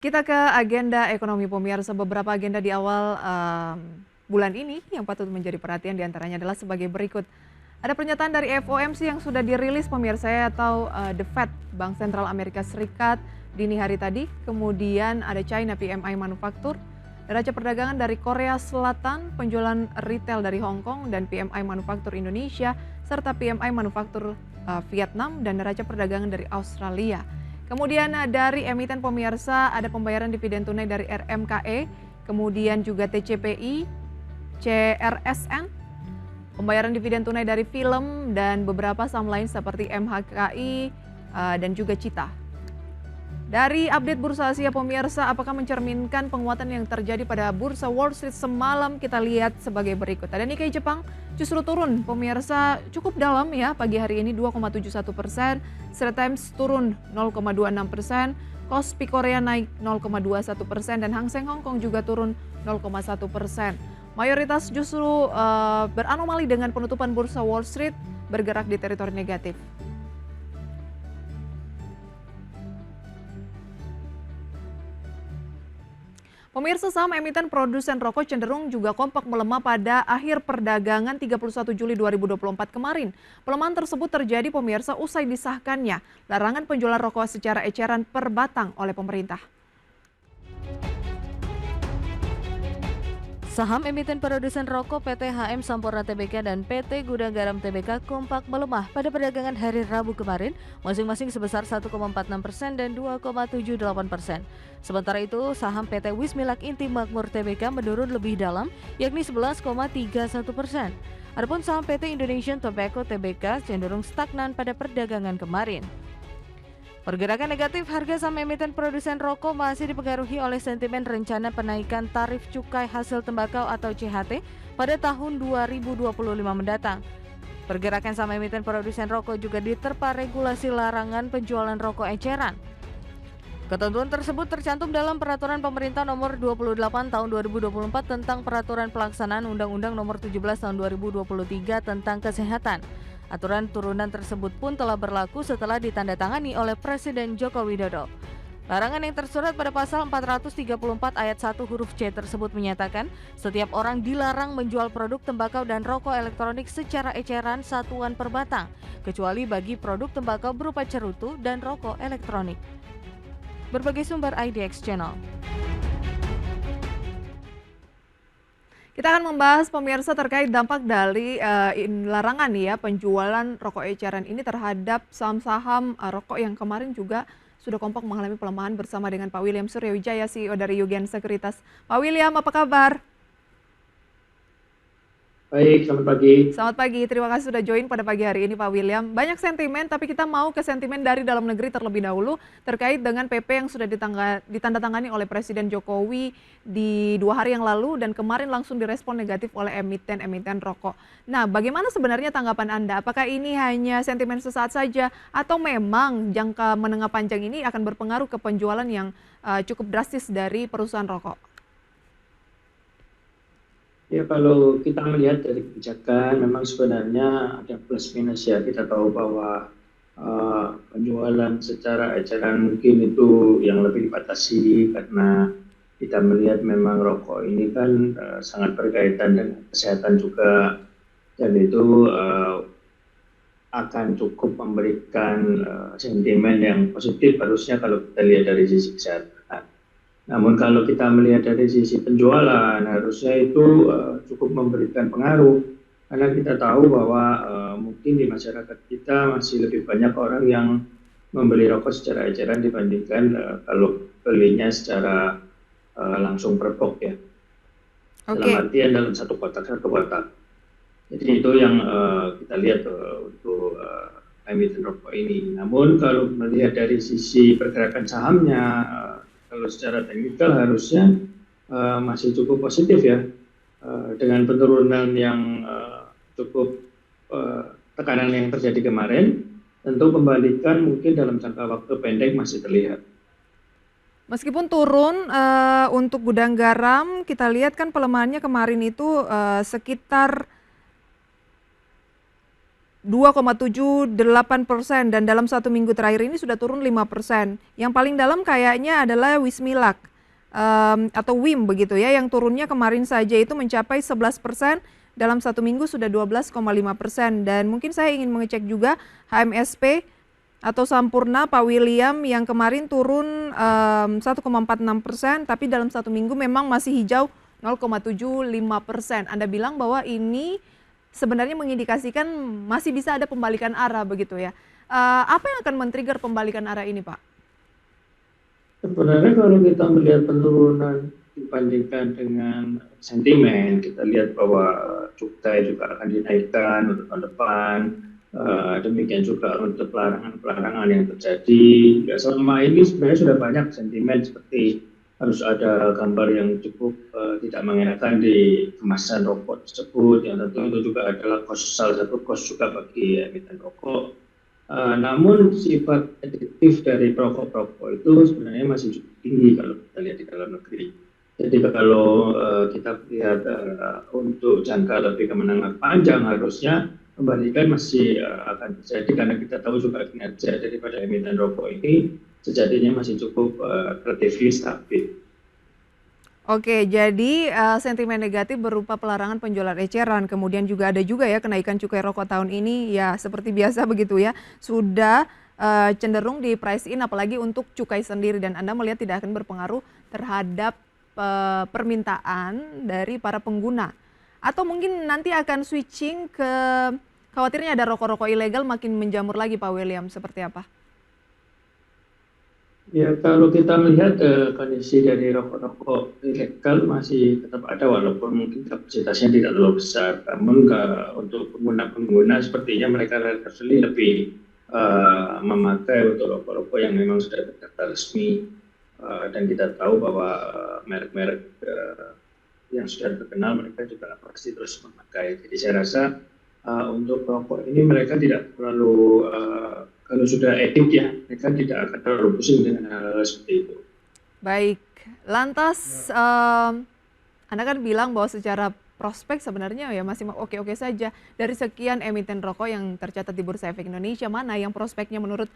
Kita ke agenda ekonomi pemirsa, beberapa agenda di awal bulan ini yang patut menjadi perhatian diantaranya adalah sebagai berikut. Ada pernyataan dari FOMC yang sudah dirilis pemirsa ya, atau The Fed, Bank Sentral Amerika Serikat dini hari tadi. Kemudian ada China PMI Manufaktur, neraca perdagangan dari Korea Selatan, penjualan retail dari Hong Kong dan PMI Manufaktur Indonesia, serta PMI Manufaktur Vietnam dan neraca perdagangan dari Australia. Kemudian dari emiten pemirsa ada pembayaran dividen tunai dari RMKE, kemudian juga TCPI, CRSN, pembayaran dividen tunai dari film dan beberapa saham lain seperti MHKI dan juga Cita. Dari update Bursa Asia pemirsa, apakah mencerminkan penguatan yang terjadi pada Bursa Wall Street semalam? Kita lihat sebagai berikut. Ada Nikkei Jepang justru turun pemirsa cukup dalam ya pagi hari ini 2,71%, Straits Times turun 0,26%, Kospi Korea naik 0,21% dan Hang Seng Hong Kong juga turun 0,1%. Mayoritas justru beranomali dengan penutupan Bursa Wall Street bergerak di teritori negatif. Pemirsa, saham emiten produsen rokok cenderung juga kompak melemah pada akhir perdagangan 31 Juli 2024 kemarin. Pelemahan tersebut terjadi pemirsa usai disahkannya larangan penjualan rokok secara eceran per batang oleh pemerintah. Saham emiten produsen rokok PT HM Sampurna Tbk dan PT Gudang Garam Tbk kompak melemah pada perdagangan hari Rabu kemarin, masing-masing sebesar 1,46% dan 2,78%. Sementara itu, saham PT Wismilak Inti Makmur Tbk menurun lebih dalam, yakni 11,31%. Adapun saham PT Indonesian Tobacco Tbk cenderung stagnan pada perdagangan kemarin. Pergerakan negatif harga saham emiten produsen rokok masih dipengaruhi oleh sentimen rencana penaikan tarif cukai hasil tembakau atau CHT pada tahun 2025 mendatang. Pergerakan saham emiten produsen rokok juga diterpa regulasi larangan penjualan rokok eceran. Ketentuan tersebut tercantum dalam Peraturan Pemerintah Nomor 28 Tahun 2024 tentang Peraturan Pelaksanaan Undang-Undang Nomor 17 Tahun 2023 tentang Kesehatan. Aturan turunan tersebut pun telah berlaku setelah ditandatangani oleh Presiden Joko Widodo. Larangan yang tersurat pada pasal 434 ayat 1 huruf C tersebut menyatakan setiap orang dilarang menjual produk tembakau dan rokok elektronik secara eceran satuan per batang, kecuali bagi produk tembakau berupa cerutu dan rokok elektronik. Berbagai sumber IDX Channel. Kita akan membahas pemirsa terkait dampak dari larangan ya penjualan rokok eceran ini terhadap saham-saham rokok yang kemarin juga sudah kompak mengalami pelemahan bersama dengan Pak William Suryawijaya, CEO dari Yugen Sekuritas. Pak William, apa kabar? Baik, selamat pagi. Selamat pagi, terima kasih sudah join pada pagi hari ini Pak William. Banyak sentimen, tapi kita mau ke sentimen dari dalam negeri terlebih dahulu terkait dengan PP yang sudah ditandatangani oleh Presiden Jokowi di 2 hari yang lalu dan kemarin langsung direspon negatif oleh emiten-emiten rokok. Nah, bagaimana sebenarnya tanggapan Anda? Apakah ini hanya sentimen sesaat saja atau memang jangka menengah panjang ini akan berpengaruh ke penjualan yang cukup drastis dari perusahaan rokok? Ya, kalau kita melihat dari kebijakan, memang sebenarnya ada plus minus ya. Kita tahu bahwa penjualan secara eceran mungkin itu yang lebih dibatasi karena kita melihat memang rokok ini kan sangat berkaitan dengan kesehatan juga, dan itu akan cukup memberikan sentimen yang positif harusnya kalau kita lihat dari sisi kesehatan. Namun kalau kita melihat dari sisi penjualan, harusnya itu cukup memberikan pengaruh. Karena kita tahu bahwa mungkin di masyarakat kita masih lebih banyak orang yang membeli rokok secara eceran dibandingkan kalau belinya secara langsung per box ya. Dalam artian dalam satu kotak. Jadi itu yang kita lihat untuk emiten rokok ini. Namun kalau melihat dari sisi pergerakan sahamnya, kalau secara teknikal harusnya masih cukup positif ya, dengan penurunan yang cukup tekanan yang terjadi kemarin, tentu kembalikan mungkin dalam jangka waktu pendek masih terlihat. Meskipun turun untuk Gudang Garam, kita lihat kan pelemahannya kemarin itu sekitar 2,78% dan dalam 1 minggu terakhir ini sudah turun 5%. Yang paling dalam kayaknya adalah Wismilak atau WIM begitu ya, yang turunnya kemarin saja itu mencapai 11%, dalam 1 minggu sudah 12,5%. Dan mungkin saya ingin mengecek juga HMSP atau Sampurna Pak William yang kemarin turun 1,46%, tapi dalam 1 minggu memang masih hijau 0,75%. Anda bilang bahwa ini sebenarnya mengindikasikan masih bisa ada pembalikan arah begitu ya. Apa yang akan men-trigger pembalikan arah ini, Pak? Sebenarnya kalau kita melihat penurunan dibandingkan dengan sentimen, kita lihat bahwa cukai juga akan dinaikkan untuk tahun depan. Demikian juga untuk pelarangan yang terjadi. Ya, selama ini sebenarnya sudah banyak sentimen seperti harus ada gambar yang cukup tidak mengenakan di kemasan rokok tersebut, yang tentu itu juga adalah salah satu cost juga bagi emiten rokok. Namun sifat adiktif dari perokok-perokok itu sebenarnya masih cukup tinggi kalau kita lihat di dalam negeri. Jadi kalau kita lihat untuk jangka lebih ke menengah panjang, harusnya kembalikan masih akan terjadi, karena kita tahu juga kinerja daripada emiten rokok ini sejatinya masih cukup relatively stabil. Oke, jadi sentimen negatif berupa pelarangan penjualan eceran, kemudian juga ada juga ya kenaikan cukai rokok tahun ini ya seperti biasa begitu ya, sudah cenderung di price in apalagi untuk cukai sendiri, dan Anda melihat tidak akan berpengaruh terhadap permintaan dari para pengguna. Atau mungkin nanti akan switching ke khawatirnya ada rokok-rokok ilegal makin menjamur lagi, Pak William, seperti apa? Ya, kalau kita melihat kondisi dari rokok-rokok ilegal masih tetap ada, walaupun mungkin kapasitasnya tidak terlalu besar. Namun untuk pengguna-pengguna sepertinya mereka lebih memakai untuk rokok-rokok yang memang sudah terdaftar resmi. Dan kita tahu bahwa merek-merek yang sudah terkenal mereka juga pasti terus memakai. Jadi saya rasa untuk rokok ini mereka tidak terlalu kalau sudah etik ya, mereka tidak akan terlalu pusing dengan hal-hal seperti itu. Baik, lantas Anda kan bilang bahwa secara prospek sebenarnya ya masih oke-oke saja. Dari sekian emiten rokok yang tercatat di Bursa Efek Indonesia, mana yang prospeknya menurut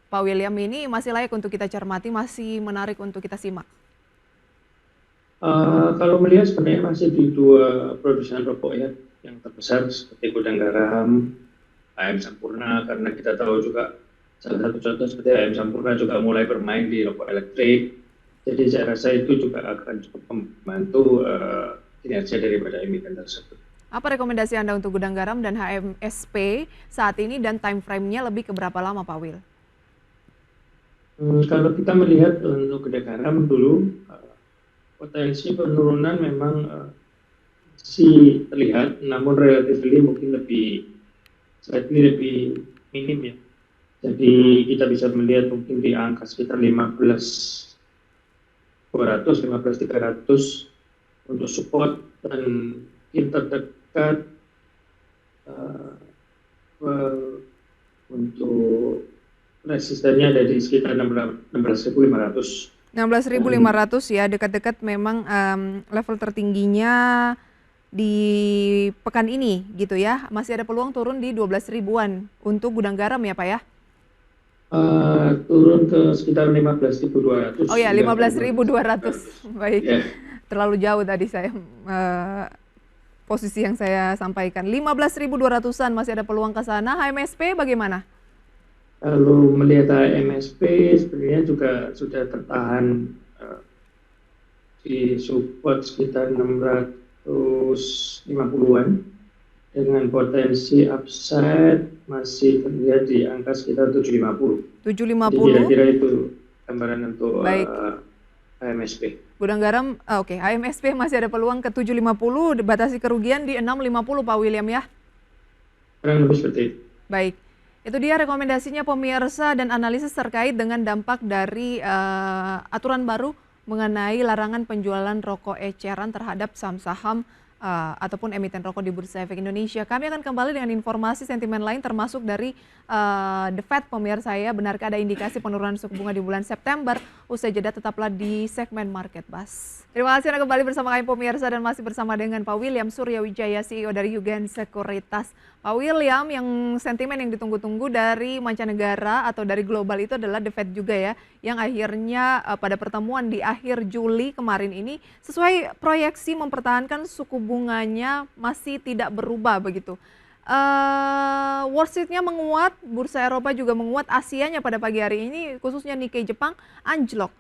Pak William ini masih layak untuk kita cermati, masih menarik untuk kita simak? Kalau melihat sebenarnya masih di dua produsen rokok ya yang terbesar seperti Gudang Garam, AM Sampurna, karena kita tahu juga salah satu contoh seperti AM Sampurna juga mulai bermain di rokok elektrik. Jadi saya rasa itu juga akan cukup membantu kinerja daripada emiten tersebut. Apa rekomendasi Anda untuk Gudang Garam dan HMSP saat ini dan time frame-nya lebih ke berapa lama, Pak Wil? Kalau kita melihat untuk Gudang Garam dulu, potensi penurunan memang masih terlihat, namun relatively mungkin lebih minim ya. Jadi kita bisa melihat mungkin di angka sekitar 15.200, 15.300 untuk support, dan kita terdekat untuk resistennya ada di sekitar 16.500. 16.500 ya, dekat-dekat memang level tertingginya di pekan ini gitu ya. Masih ada peluang turun di 12 ribuan untuk Gudang Garam ya, Pak ya? Turun ke sekitar 15.200. Oh ya, 15.200. Baik. Ya. Terlalu jauh tadi saya posisi yang saya sampaikan. 15.200-an masih ada peluang ke sana. HMSP bagaimana? Lalu melihat HMSP sebenarnya juga sudah tertahan di support sekitar 650-an dengan potensi upside masih terlihat di angka sekitar 750. 750. Jadi kira-kira itu gambaran untuk HMSP. Gudang Garam, oke. HMSP masih ada peluang ke 750, batasi kerugian di 650 Pak William ya? Kurang lebih seperti itu. Baik. Itu dia rekomendasinya pemirsa dan analisis terkait dengan dampak dari aturan baru mengenai larangan penjualan rokok eceran terhadap saham-saham ataupun emiten rokok di Bursa Efek Indonesia. Kami akan kembali dengan informasi sentimen lain termasuk dari The Fed, pemirsa ya. Benarkah ada indikasi penurunan suku bunga di bulan September? Usai jeda tetaplah di segmen Market Buzz. Terima kasih Anda kembali bersama kami pemirsa dan masih bersama dengan Pak William Suryawijaya, CEO dari Yugen Sekuritas. Pak William, yang sentimen yang ditunggu-tunggu dari mancanegara atau dari global itu adalah The Fed juga ya, yang akhirnya pada pertemuan di akhir Juli kemarin ini sesuai proyeksi mempertahankan suku bunganya masih tidak berubah begitu. Wall Street-nya menguat, bursa Eropa juga menguat, Asianya pada pagi hari ini khususnya Nikkei Jepang anjlok.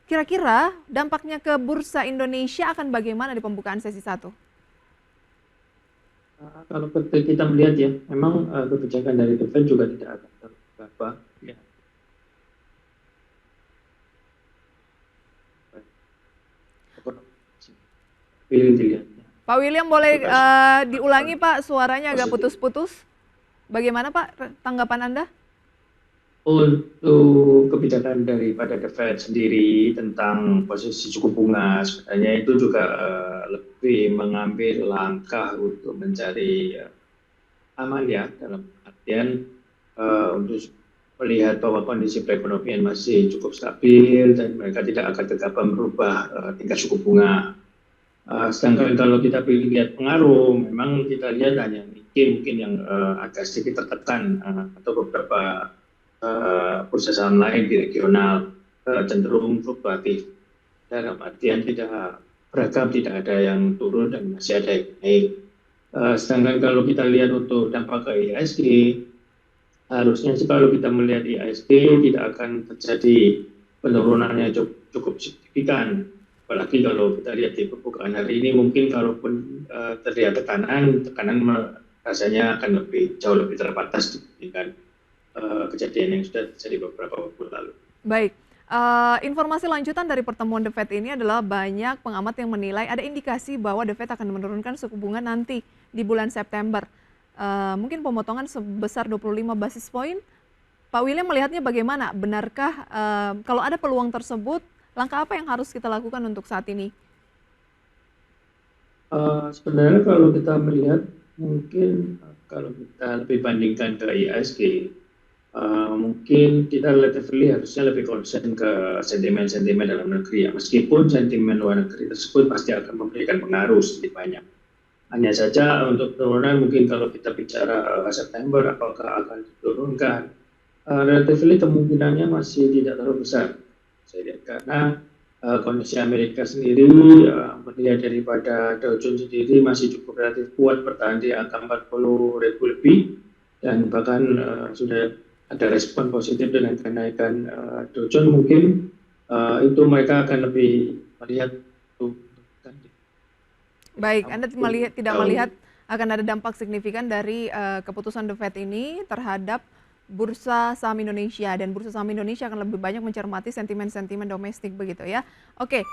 Kira-kira dampaknya ke bursa Indonesia akan bagaimana di pembukaan sesi 1? Kalau kita melihat ya, memang kebijakan dari The Fed juga tidak akan terubah. Ya. Pilih dilihat. Pak William boleh diulangi Pak, suaranya agak putus-putus. Bagaimana Pak tanggapan Anda? Untuk kebijakan daripada The Fed sendiri tentang posisi suku bunga, sebenarnya itu juga lebih mengambil langkah untuk mencari aman ya, dalam artian untuk melihat bahwa kondisi perekonomian masih cukup stabil dan mereka tidak akan gegabah merubah tingkat suku bunga. Sedangkan kalau kita lihat pengaruh, memang kita lihat hanya mungkin yang agak sedikit tertekan atau beberapa bursa saham lain di regional cenderung fluktuatif, dalam artian tidak beragam, tidak ada yang turun dan masih ada yang naik. Sedangkan kalau kita lihat untuk dampak ke IHSG, harusnya sih kalau kita melihat IHSG tidak akan terjadi penurunannya cukup signifikan. Apalagi kalau kita lihat di pembukaan hari ini, mungkin kalaupun terlihat tekanan rasanya akan jauh lebih terbatas dibandingkan kejadian yang sudah terjadi beberapa waktu lalu. Baik, informasi lanjutan dari pertemuan The Fed ini adalah banyak pengamat yang menilai ada indikasi bahwa The Fed akan menurunkan suku bunga nanti di bulan September. Mungkin pemotongan sebesar 25 basis poin. Pak William melihatnya bagaimana? Benarkah kalau ada peluang tersebut, langkah apa yang harus kita lakukan untuk saat ini? Sebenarnya kalau kita melihat, mungkin kalau kita lebih bandingkan ke IHSG, mungkin kita harusnya lebih concern ke sentimen-sentimen dalam negeri ya, meskipun sentimen luar negeri tersebut pasti akan memberikan pengaruh sedikit banyak. Hanya saja untuk penurunan mungkin kalau kita bicara September apakah akan diturunkan, relatively kemungkinannya masih tidak terlalu besar saya lihat, karena kondisi Amerika sendiri melihat daripada Dow Jones sendiri masih cukup relatif kuat, bertahan di angka 40.000 lebih, dan bahkan sudah ada respon positif dengan kenaikan Dow Jones. Mungkin itu mereka akan lebih melihat. Baik, Anda tidak melihat akan ada dampak signifikan dari keputusan The Fed ini terhadap bursa saham Indonesia, dan bursa saham Indonesia akan lebih banyak mencermati sentimen-sentimen domestik begitu ya. Oke.